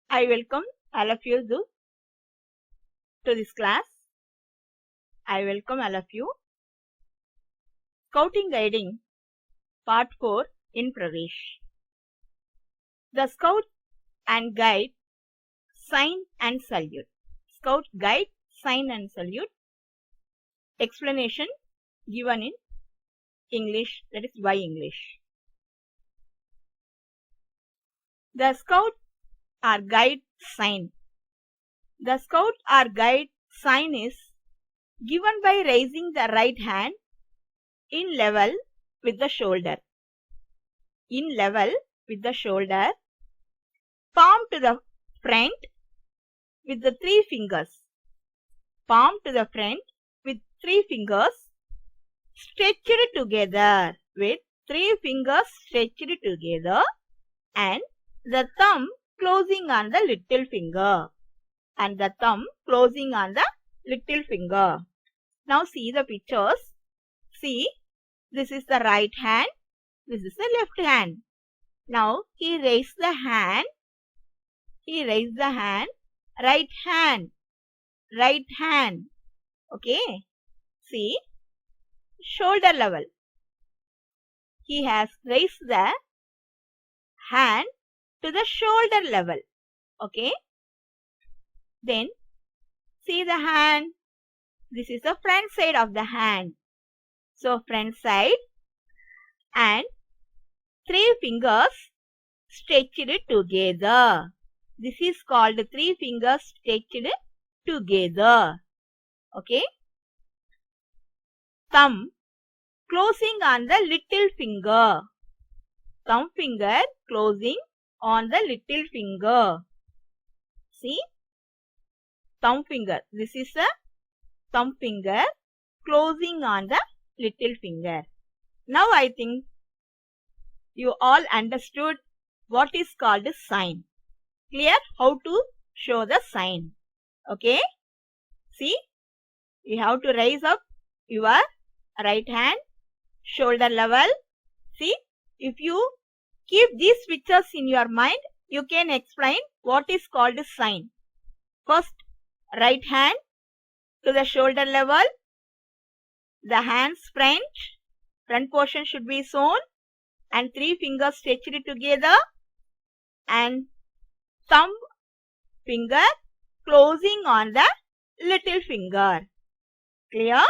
I welcome all of you to this class. I welcome all of you. Scouting Guiding Part 4 in Pradesh. The Scout and Guide Sign and Salute. Scout Guide Sign and Salute. Explanation given in English, that is by English. The Scout or Guide Sign. The Scout or Guide sign is given by raising the right hand in level with the shoulder. In level with the shoulder, palm to the front with the 3 fingers. Palm to the front with 3 fingers stretched together with 3 fingers stretched together and the thumb closing on the little finger. And the thumb closing on the little finger. Now see the pictures. See, this is the right hand, this is the left hand. Now he raised the hand, right hand. Okay, see, shoulder level. He has raised the hand to the shoulder level. Okay, then see the hand. This is the front side of the hand. So front side and 3 fingers stretched together. This is called 3 fingers stretched together. Okay. Thumb closing on the little finger. Thumb finger closing on the little finger. See? Thumb finger. This is a thumb finger closing on the little finger. Now I think you all understood what is called a sign. Clear how to show the sign. Okay. See, you have to raise up your right hand, shoulder level. See, if you keep these pictures in your mind, you can explain what is called a sign. First, right hand to the shoulder level. The hands front portion should be shown and 3 fingers stretched together and thumb finger closing on the little finger. Clear?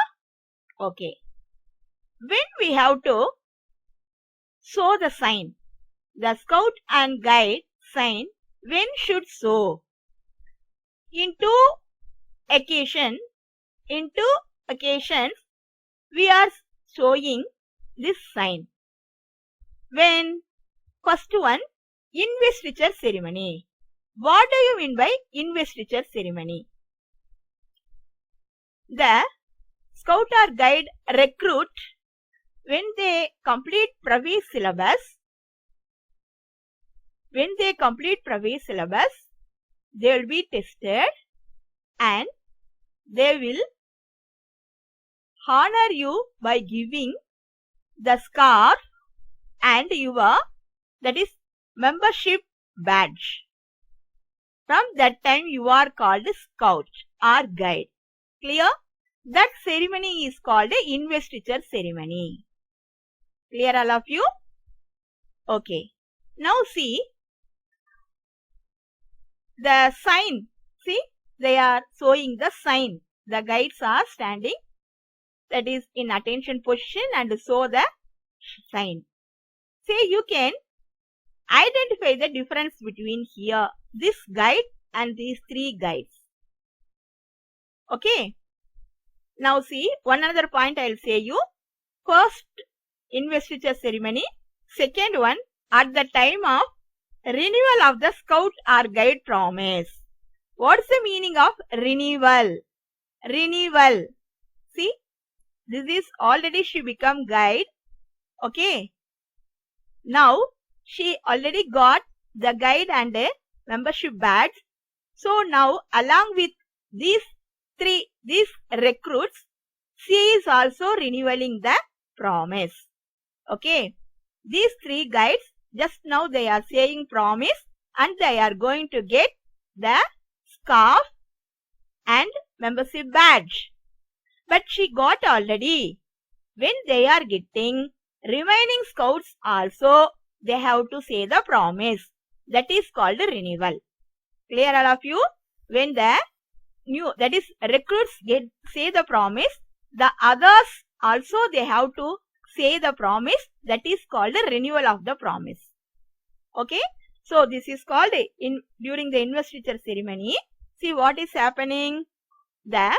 Okay. When we have to show the sign, the Scout and Guide sign, when should show? In two occasions, we are showing this sign. When first one, investiture ceremony. What do you mean by investiture ceremony? The Scout or Guide recruit, when they complete Pravesh syllabus, they will be tested and they will honor you by giving the scarf and your, that is, membership badge. From that time you are called Scout or Guide. Clear? That ceremony is called investiture ceremony. Clear all of you? Okay. Now see the sign. See, they are showing the sign. The guides are standing, that is in attention position, and show the sign. See, you can identify the difference between here, this guide and these 3 guides. Okay. Now see, one another point I will say you. First, investiture ceremony. Second one, at the time of renewal of the Scout or Guide promise. What's the meaning of renewal? Renewal. See, this is already she become guide. Okay. Now, she already got the guide and a membership badge. So now, along with these recruits, she is also renewing the promise. Okay. These 3 guides, just now they are saying promise and they are going to get the scarf and membership badge. But she got already. When they are getting, remaining scouts also, they have to say the promise. That is called renewal. Clear all of you? When the new, that is recruits say the promise, the others also they have to say the promise. That is called the renewal of the promise. Okay. So this is called during the investiture ceremony. See what is happening. The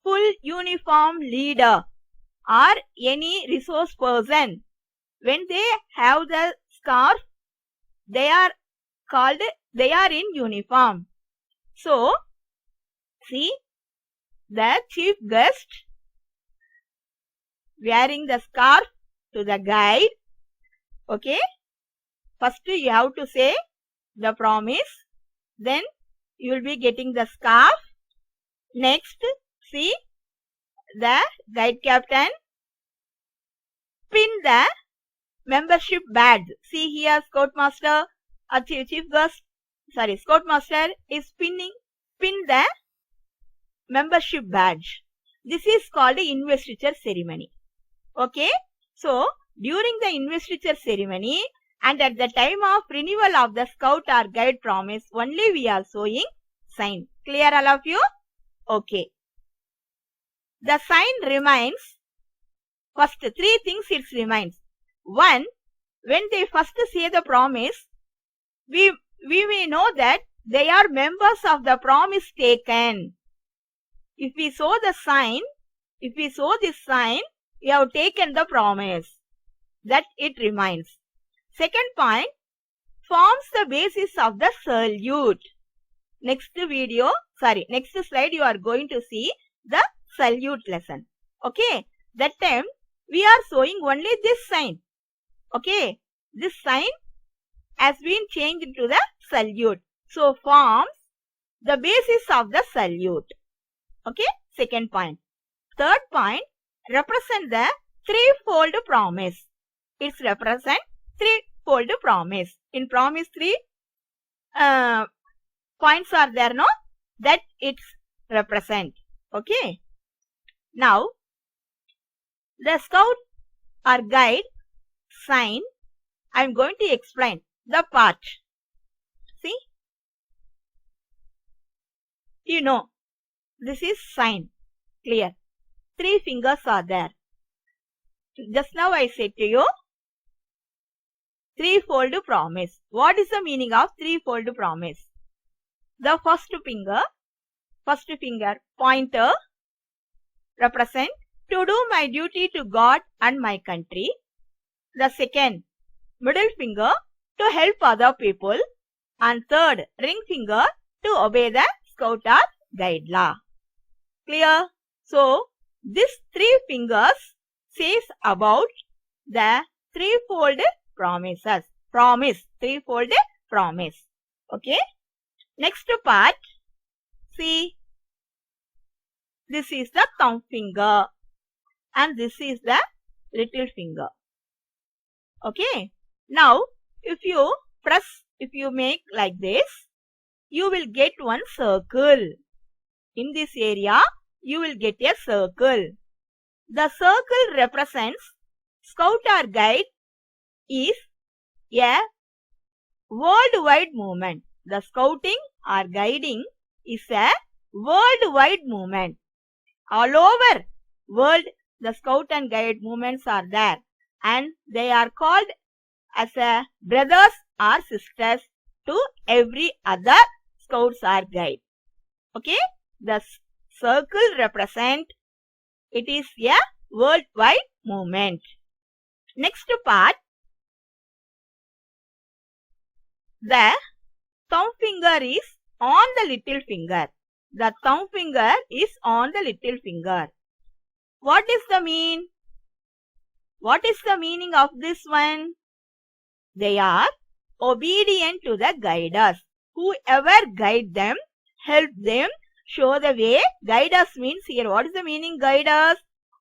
full uniform leader or any resource person, when they have the scarf, they are in uniform. So see, the chief guest wearing the scarf to the guide. Okay. First you have to say the promise. Then you will be getting the scarf. Next, see, the guide captain pin the membership badge. See here, scoutmaster or scoutmaster is pin the membership badge. This is called investiture ceremony. Okay. So during the investiture ceremony and at the time of renewal of the scout or guide promise, only we are showing sign. Clear all of you? Okay. The sign remains. First, three things it remains. One, when they first say the promise, we may know that they are members of the promise taken. If we show this sign, we have taken the promise. That it remains. Second point, forms the basis of the salute. Next slide you are going to see the salute lesson. Okay. That time we are showing only this sign. Okay. This sign has been changed into the salute. So forms the basis of the salute. Okay. Second point. Third point, represent the threefold promise. It represent threefold promise. In promise, three points are there, no? That it's represent. Okay. Now, the scout or guide sign, I am going to explain the part. See? You know, this is sign. Clear. Three fingers are there. Just now I said to you, threefold promise. What is the meaning of threefold promise? The first finger, pointer, represent to do my duty to God and my country. The second, middle finger, to help other people. And third, ring finger, to obey the scout or guide law. Clear? So, these three fingers says about the threefold promises. Threefold promise. Okay. Next part, see, this is the thumb finger and this is the little finger. Okay. Now, if you make like this, you will get one circle. In this area, you will get a circle. The circle represents scout or guide is a worldwide movement. The scouting or guiding is a worldwide movement. All over world, the scout and guide movements are there, and they are called as a brothers or sisters to every other scouts or guide. Okay, the circle represent it is a worldwide movement. Next part, the thumb finger is on the little finger. The thumb finger is on the little finger. What is the mean? What is the meaning of this one? They are obedient to the guiders. Whoever guide them, help them, show the way. Guide us means here. What is the meaning guide us?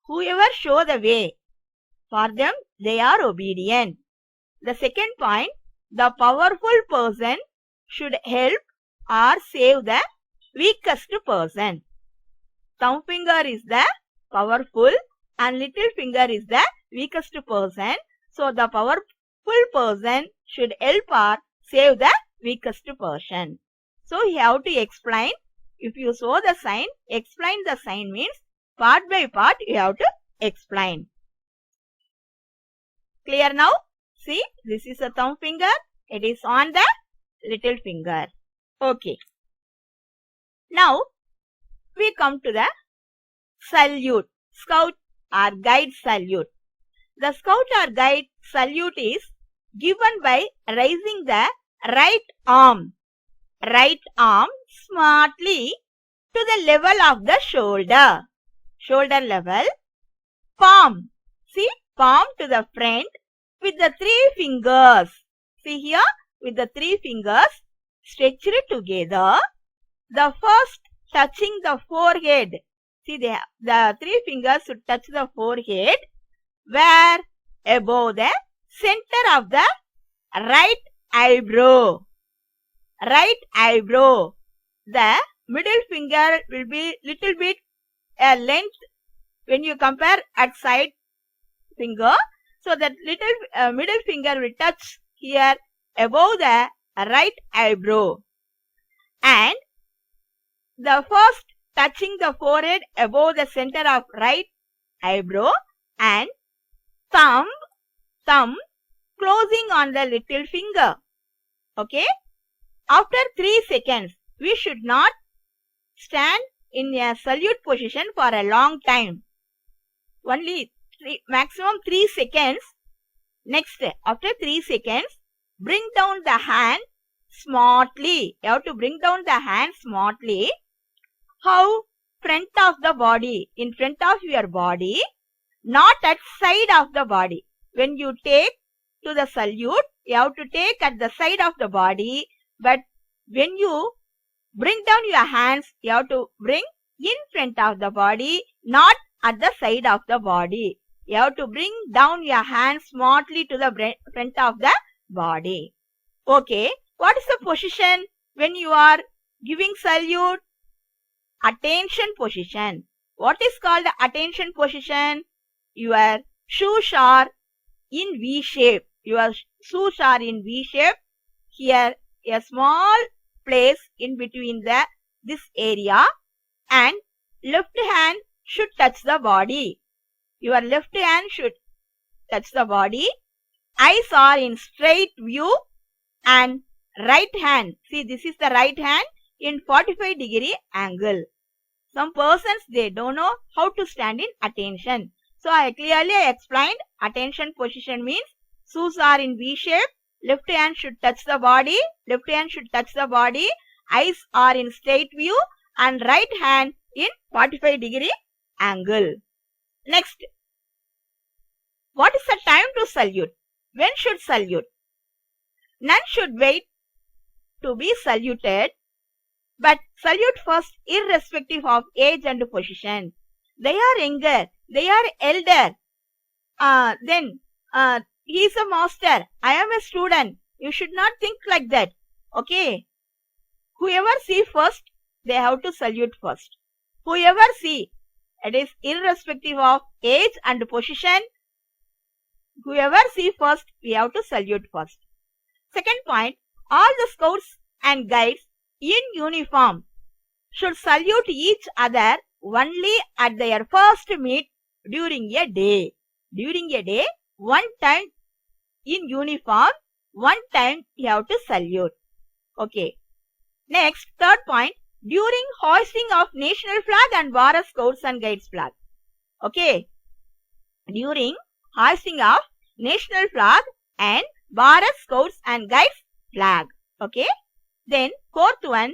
Whoever show the way. For them, they are obedient. The second point, the powerful person should help or save the weakest person. Thumb finger is the powerful and little finger is the weakest person. So the powerful person should help or save the weakest person. So you have to explain. If you show the sign, explain the sign means part by part you have to explain. Clear now? See, this is a thumb finger. It is on the little finger. Okay. Now, we come to the salute. Scout or guide salute. The scout or guide salute is given by raising the right arm smartly to the level of the shoulder level. Palm, see, palm to the front with the 3 fingers. See here, with the 3 fingers stretched together. The first touching the forehead. See, the 3 fingers should touch the forehead, where above the center of the right eyebrow. The middle finger will be little bit length when you compare at side finger. So that little middle finger will touch here above the right eyebrow. And the first touching the forehead above the center of right eyebrow, and thumb closing on the little finger. Okay. After 3 seconds, we should not stand in a salute position for a long time. Only maximum 3 seconds. Next, after 3 seconds, bring down the hand smartly. You have to bring down the hand smartly. How? Front of the body. In front of your body, not at side of the body. When you take to the salute, you have to take at the side of the body. But when you bring down your hands, you have to bring in front of the body, not at the side of the body. You have to bring down your hands smartly to the front of the body. Okay. What is the position when you are giving salute? Attention position. What is called the attention position? Your shoes are in V shape. Your shoes are in V shape. Here a small place in between this area, and left hand should touch the body. Your left hand should touch the body. Eyes are in straight view, and right hand, see, this is the right hand in 45-degree angle. Some persons, they don't know how to stand in attention. So I clearly explained attention position means shoes are in V shape. Left hand should touch the body. Eyes are in straight view, and right hand in 45-degree angle. Next, what is the time to salute? When should salute? None should wait to be saluted, but salute first irrespective of age and position. They are younger, they are elder. Then he is a master, I am a student. You should not think like that. Okay. Whoever see first, they have to salute first. Whoever see, it is irrespective of age and position. Whoever see first, we have to salute first. Second point, all the scouts and guides in uniform should salute each other only at their first meet during a day. One time in uniform, one time you have to salute. Okay. Next, third point, during hoisting of national flag and Bharat Scouts and Guides flag. Okay. During hoisting of national flag and Bharat Scouts and Guides flag. Okay. Then fourth one,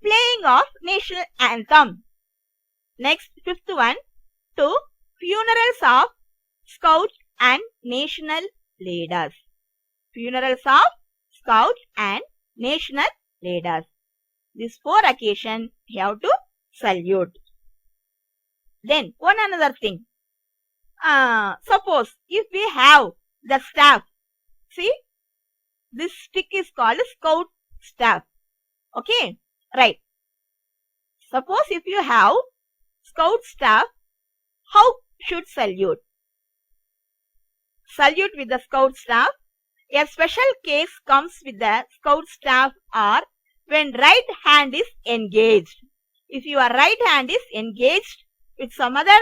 playing of national anthem. Next, fifth one, to funerals of Scouts and national leaders. Funerals of Scouts and national leaders. These 4 occasions you have to salute. Then one another thing. Suppose if we have the staff, see, this stick is called scout staff. Okay. Right. Suppose if you have scout staff, how should salute? Salute with the scout staff. A special case comes with the scout staff or when right hand is engaged. If your right hand is engaged with some other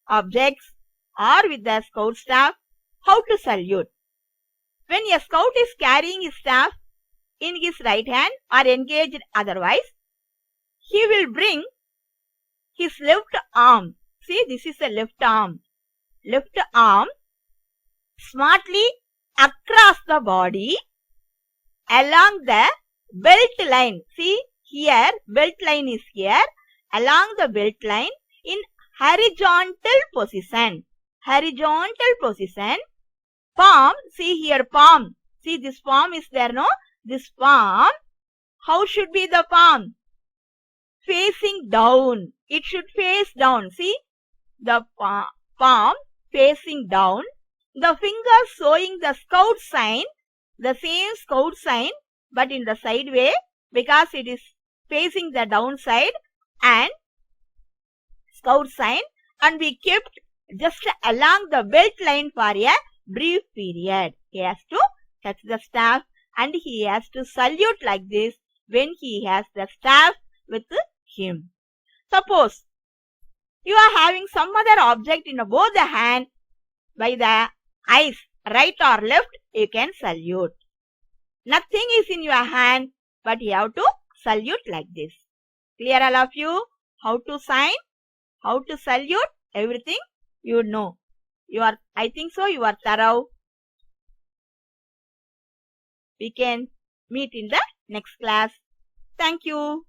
objects or with the scout staff, how to salute? When a scout is carrying his staff in his right hand or engaged otherwise, he will bring his left arm. See, this is a left arm. Left arm smartly across the body along the belt line. See, here belt line is here. Along the belt line in horizontal position. Horizontal position. Palm, see here palm. See this palm is there, no? This palm, how should be the palm? Facing down. It should face down. See, the palm facing down. The finger showing the scout sign, the same scout sign, but in the side way because it is facing the downside and scout sign, and we kept just along the belt line for a brief period. He has to touch the staff and he has to salute like this when he has the staff with him. Suppose you are having some other object in both the hand, by the eyes, right or left, you can salute. Nothing is in your hand, but you have to salute like this. Clear all of you? How to sign, how to salute, everything you know. I think so you are thorough. We can meet in the next class. Thank you.